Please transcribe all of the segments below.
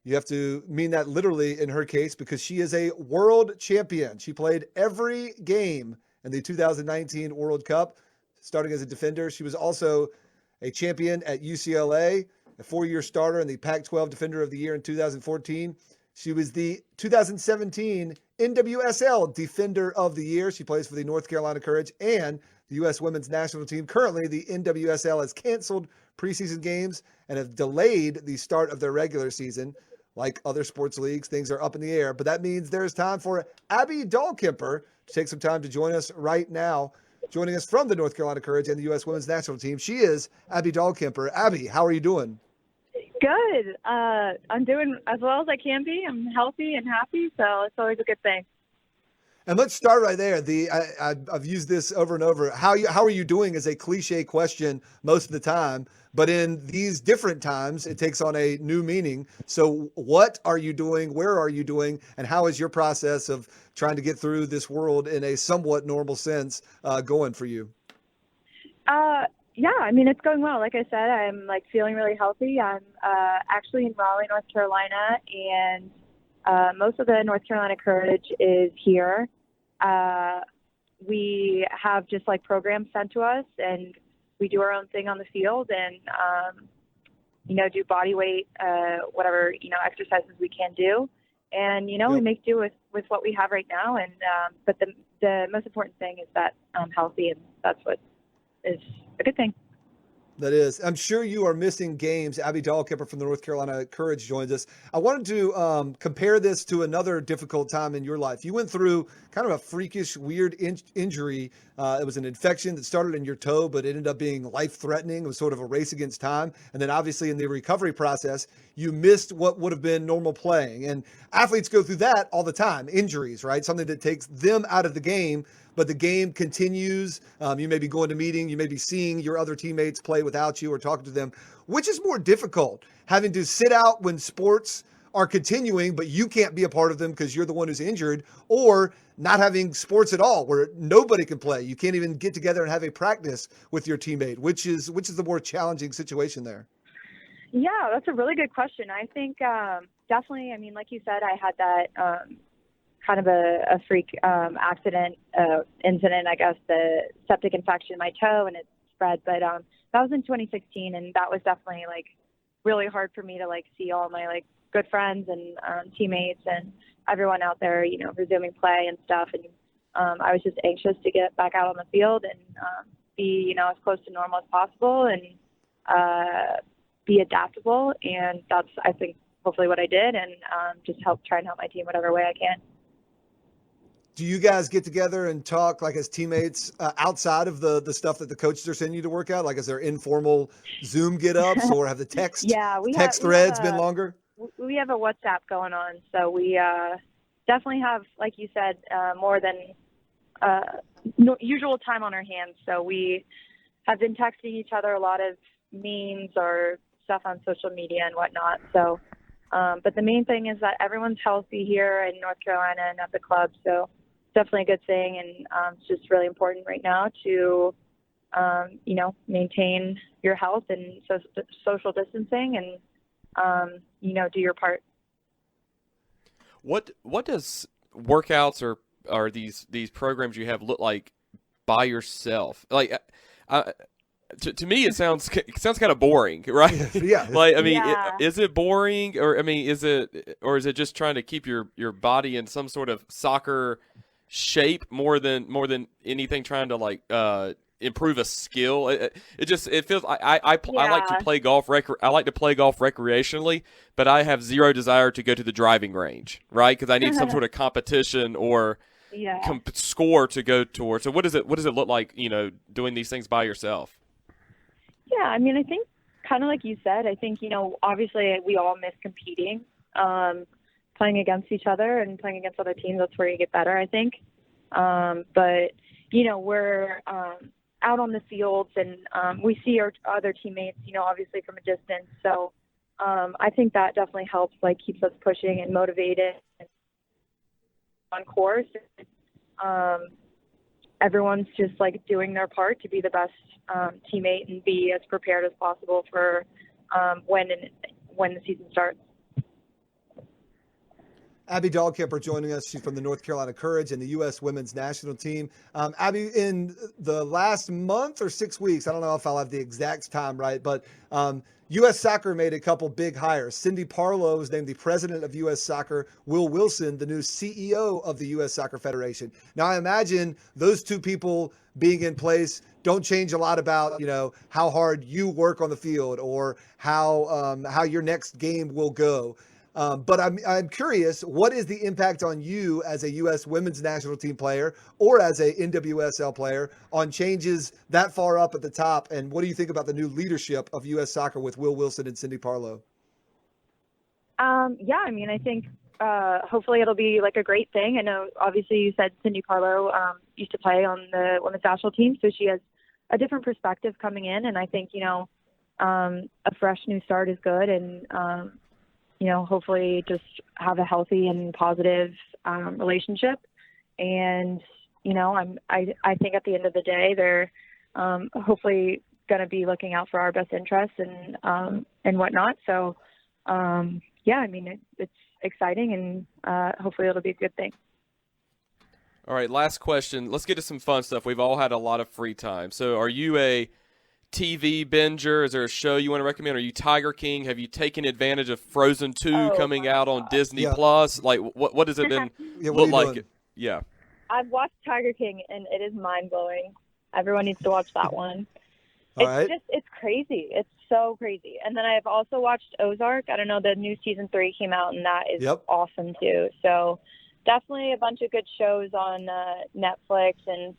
You have to mean that literally in her case because she is a world champion. She played every game in the 2019 World Cup, starting as a defender. She was also a champion at UCLA, a 4-year starter and the Pac 12 Defender of the Year in 2014. She was the 2017 NWSL Defender of the Year. She plays for the North Carolina Courage and the U.S. women's national team. Currently, the NWSL has canceled preseason games and have delayed the start of their regular season. Like other sports leagues, things are up in the air, but that means there's time for Abby Dahlkemper to take some time to join us right now. Joining us from the North Carolina Courage and the U.S. women's national team, she is Abby Dahlkemper. Abby, how are you doing? Good. I'm doing as well as I can be. I'm healthy and happy, so it's always a good thing. And let's start right there. I've used this over and over. How are you doing is a cliche question most of the time, but in these different times, it takes on a new meaning. So, what are you doing? Where are you doing? And how is your process of trying to get through this world in a somewhat normal sense going for you? Yeah, I mean, it's going well. Like I said, I'm feeling really healthy. I'm actually in Raleigh, North Carolina, and most of the North Carolina Courage is here. We have just programs sent to us, and we do our own thing on the field, and do body weight, whatever exercises we can do, and we Yep. make do with what we have right now. And but the most important thing is that I'm healthy, and that's what is a good thing. That is. I'm sure you are missing games. Abby Dahlkemper from the North Carolina Courage joins us. I wanted to compare this to another difficult time in your life. You went through kind of a freakish, weird injury. It was an infection that started in your toe, but it ended up being life-threatening. It was sort of a race against time. And then obviously in the recovery process, you missed what would have been normal playing. And athletes go through that all the time, injuries, right? Something that takes them out of the game, but the game continues. You may be going to meeting, you may be seeing your other teammates play without you or talking to them. Which is more difficult, having to sit out when sports are continuing, but you can't be a part of them because you're the one who's injured, or not having sports at all where nobody can play? You can't even get together and have a practice with your teammate. Which is the more challenging situation there? Yeah, that's a really good question. I think definitely, I mean, like you said, I had that kind of a freak accident, incident, I guess, the septic infection in my toe, and it spread. But that was in 2016, and that was definitely really hard for me to see all my good friends and teammates and everyone out there, resuming play and stuff. And I was just anxious to get back out on the field and be, as close to normal as possible and be adaptable. And that's, I think, hopefully what I did, and just try and help my team whatever way I can. Do you guys get together and talk as teammates outside of the stuff that the coaches are sending you to work out? Is there informal Zoom get ups, or have the Yeah, text threads been longer? We have a WhatsApp going on, so we definitely have, like you said, more than usual time on our hands. So we have been texting each other a lot of memes or stuff on social media and whatnot. So, but the main thing is that everyone's healthy here in North Carolina and at the club. So definitely a good thing, and it's just really important right now to maintain your health and social distancing and do your part. What does workouts or these programs you have look like by yourself? To me, it sounds kind of boring, right? Yeah. I mean, Yeah. is it boring, or I mean, is it just trying to keep your body in some sort of soccer shape more than anything, trying to improve a skill? It feels I like to Yeah. play golf. I like to play golf recreationally, but I have zero desire to go to the driving range, right? Because I need some sort of competition or Yeah. score to go towards. So what does it look like, doing these things by yourself? Yeah, I mean, I think kind of like you said, I think, obviously we all miss competing, playing against each other and playing against other teams. That's where you get better, I think. But, we're out on the fields, and we see our other teammates, obviously from a distance. So I think that definitely helps, keeps us pushing and motivated and on course. Everyone's just doing their part to be the best teammate and be as prepared as possible for when the season starts. Abby Dahlkemper joining us. She's from the North Carolina Courage and the U.S. Women's National Team. Abby, in the last month or 6 weeks, I don't know if I'll have the exact time right, but U.S. Soccer made a couple big hires. Cindy Parlow was named the president of U.S. Soccer. Will Wilson, the new CEO of the U.S. Soccer Federation. Now, I imagine those two people being in place don't change a lot about, how hard you work on the field or how your next game will go. But I'm curious, what is the impact on you as a U.S. Women's National Team player or as a NWSL player on changes that far up at the top? And what do you think about the new leadership of U.S. Soccer with Will Wilson and Cindy Parlow? I think hopefully it'll be like a great thing. I know obviously you said Cindy Parlow used to play on the Women's National Team, so she has a different perspective coming in. And I think, a fresh new start is good. And, hopefully just have a healthy and positive relationship. And, I think at the end of the day, they're hopefully going to be looking out for our best interests and whatnot. So, it's exciting and hopefully it'll be a good thing. All right, last question. Let's get to some fun stuff. We've all had a lot of free time. So are you a TV binger? Is there a show you want to recommend? Are you Tiger King? Have you taken advantage of Frozen 2 coming out on Disney Plus? Like, what has it been look like? Doing? Yeah. I've watched Tiger King, and it is mind-blowing. Everyone needs to watch that one. It's crazy. It's so crazy. And then I've also watched Ozark. I don't know, the new season 3 came out, and that is awesome, too. So definitely a bunch of good shows on Netflix and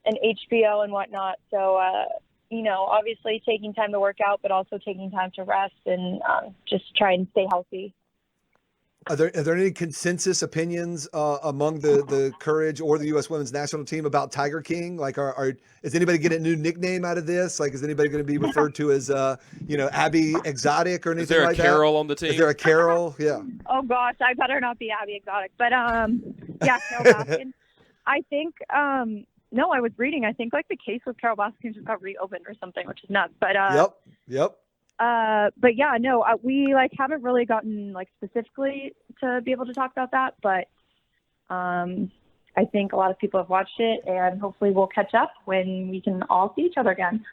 HBO and whatnot. So, obviously taking time to work out, but also taking time to rest and just try and stay healthy. Are there any consensus opinions among the Courage or the U.S. Women's National Team about Tiger King? Like, is anybody getting a new nickname out of this? Like, is anybody going to be referred to as, Abby Exotic or anything like that? Is there a Carol on the team? Is there a Carol? Yeah. Oh, gosh, I better not be Abby Exotic. But, Carol Baskin. I think, no, I was reading. I think, the case with Carol Baskin just got reopened or something, which is nuts. But, Yep. We haven't really gotten specifically to be able to talk about that, but I think a lot of people have watched it, and hopefully we'll catch up when we can all see each other again.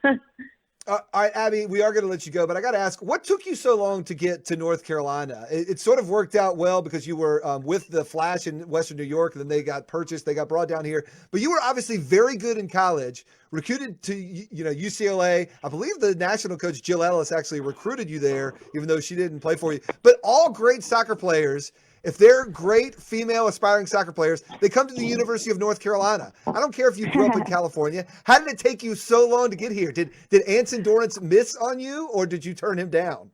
All right, Abby, we are going to let you go, but I got to ask, what took you so long to get to North Carolina? It sort of worked out well because you were with the Flash in Western New York, and then they got purchased, they got brought down here. But you were obviously very good in college, recruited to UCLA. I believe the national coach Jill Ellis actually recruited you there, even though she didn't play for you. But all great soccer players, if they're great female aspiring soccer players, they come to the University of North Carolina. I don't care if you grew up in California. How did it take you so long to get here? Did Anson Dorrance miss on you, or did you turn him down?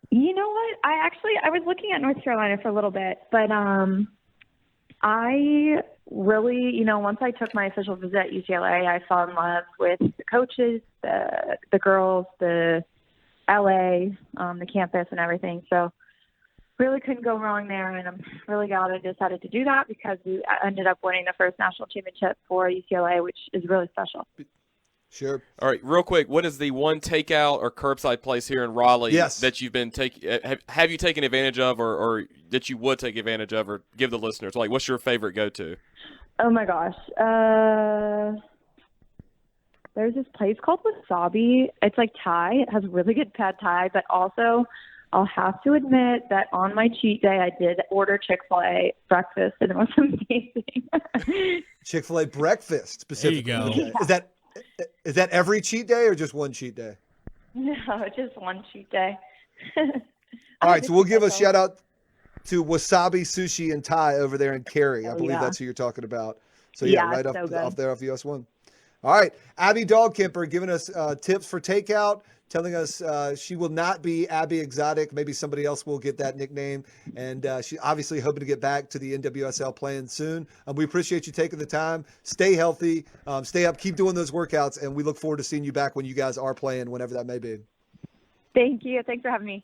You know what? I was looking at North Carolina for a little bit, but I really, once I took my official visit at UCLA, I fell in love with the coaches, the girls, the LA, the campus and everything. So really couldn't go wrong there, and I'm really glad I decided to do that because we ended up winning the first national championship for UCLA, which is really special. Sure. All right, real quick, what is the one takeout or curbside place here in Raleigh that you've been have you taken advantage of or that you would take advantage of or give the listeners? Like, what's your favorite go-to? Oh, my gosh. There's this place called Wasabi. It's like Thai. It has really good pad Thai, but also I'll have to admit that on my cheat day, I did order Chick-fil-A breakfast, and it was amazing. Chick-fil-A breakfast, specifically. There you go. Okay. Is that every cheat day or just one cheat day? No, just one cheat day. All right, so we'll give a shout out to Wasabi Sushi and Thai over there in Cary. I believe that's who you're talking about. So right off there off US 1. All right, Abby Dahlkemper giving us tips for takeout, telling us she will not be Abby Exotic. Maybe somebody else will get that nickname. And she obviously hoping to get back to the NWSL playing soon. We appreciate you taking the time. Stay healthy. Stay up. Keep doing those workouts. And we look forward to seeing you back when you guys are playing, whenever that may be. Thank you. Thanks for having me.